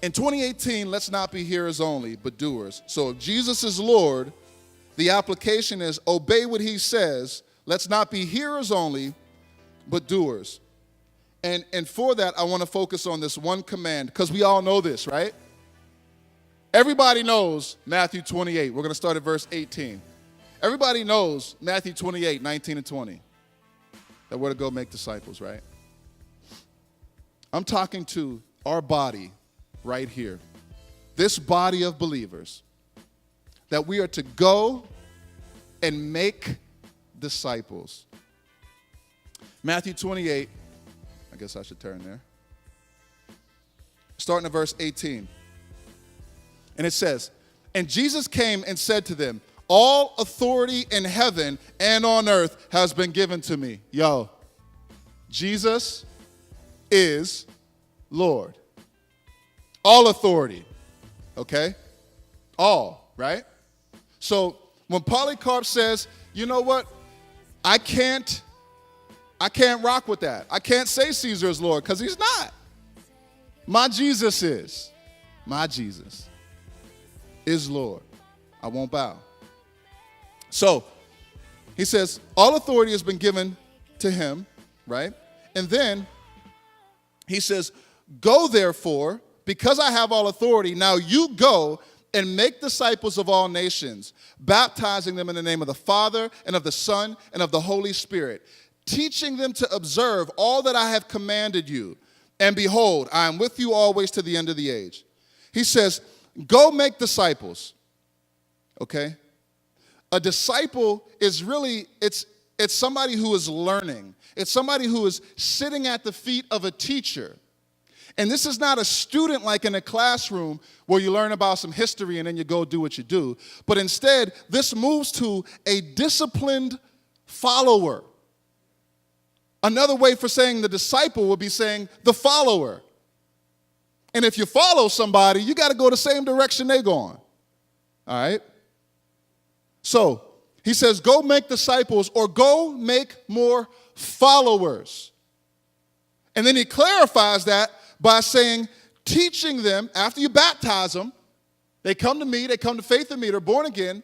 In 2018, let's not be hearers only, but doers. So if Jesus is Lord, the application is obey what he says. Let's not be hearers only, but doers. And for that, I want to focus on this one command, because we all know this, right? Everybody knows Matthew 28. We're going to start at verse 18. Everybody knows Matthew 28, 19 and 20. That we're to go make disciples, right? I'm talking to our body right here. This body of believers. That we are to go and make disciples. Matthew 28. I guess I should turn there. Starting at verse 18. And it says, and Jesus came and said to them, all authority in heaven and on earth has been given to me. Yo, Jesus is Lord. All authority, okay? All, right? So when Polycarp says, you know what, I can't rock with that. I can't say Caesar is Lord, because he's not. My Jesus is. My Jesus is Lord. I won't bow. So he says, all authority has been given to him, right? And then he says, go therefore, because I have all authority, now you go and make disciples of all nations, baptizing them in the name of the Father and of the Son and of the Holy Spirit, teaching them to observe all that I have commanded you. And behold, I am with you always to the end of the age. He says, go make disciples, okay? A disciple is really, it's somebody who is learning. It's somebody who is sitting at the feet of a teacher. And this is not a student like in a classroom where you learn about some history and then you go do what you do. But instead, this moves to a disciplined follower. Another way for saying the disciple would be saying the follower. And if you follow somebody, you got to go the same direction they're going. All right? So, he says, go make disciples or go make more followers. And then he clarifies that by saying, teaching them, after you baptize them, they come to me, they come to faith in me, they're born again.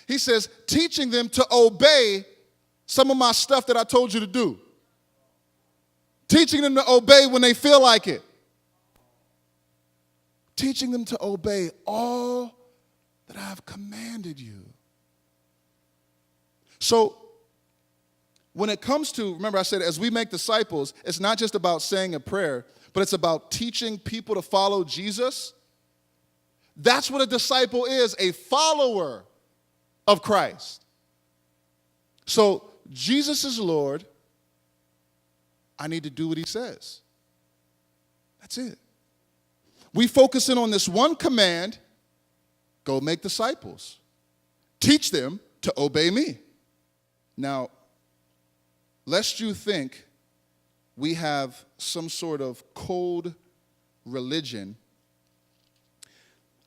He says, teaching them to obey some of my stuff that I told you to do. Teaching them to obey when they feel like it. Teaching them to obey all that I have commanded you. So, when it comes to, remember I said, as we make disciples, it's not just about saying a prayer, but it's about teaching people to follow Jesus. That's what a disciple is, a follower of Christ. So, Jesus is Lord. I need to do what he says. That's it. We focus in on this one command, go make disciples. Teach them to obey me. Now, lest you think we have some sort of cold religion,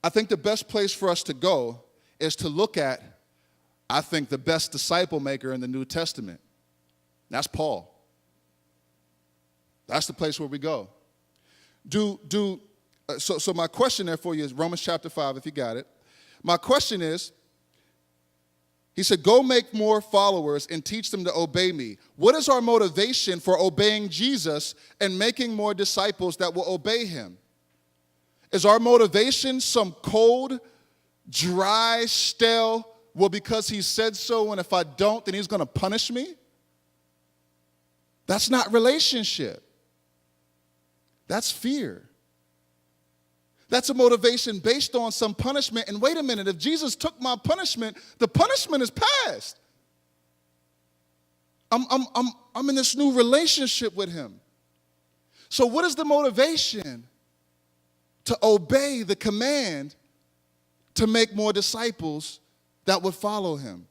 I think the best place for us to go is to look at, I think, the best disciple maker in the New Testament. That's Paul. That's the place where we go. So my question there for you is Romans chapter 5, if you got it. My question is, he said, go make more followers and teach them to obey me. What is our motivation for obeying Jesus and making more disciples that will obey him? Is our motivation some cold, dry, stale, well, because he said so, and if I don't, then he's going to punish me? That's not relationship. That's fear. That's a motivation based on some punishment. And wait a minute, if Jesus took my punishment, the punishment is past. I'm in this new relationship with him. So what is the motivation to obey the command to make more disciples that would follow him?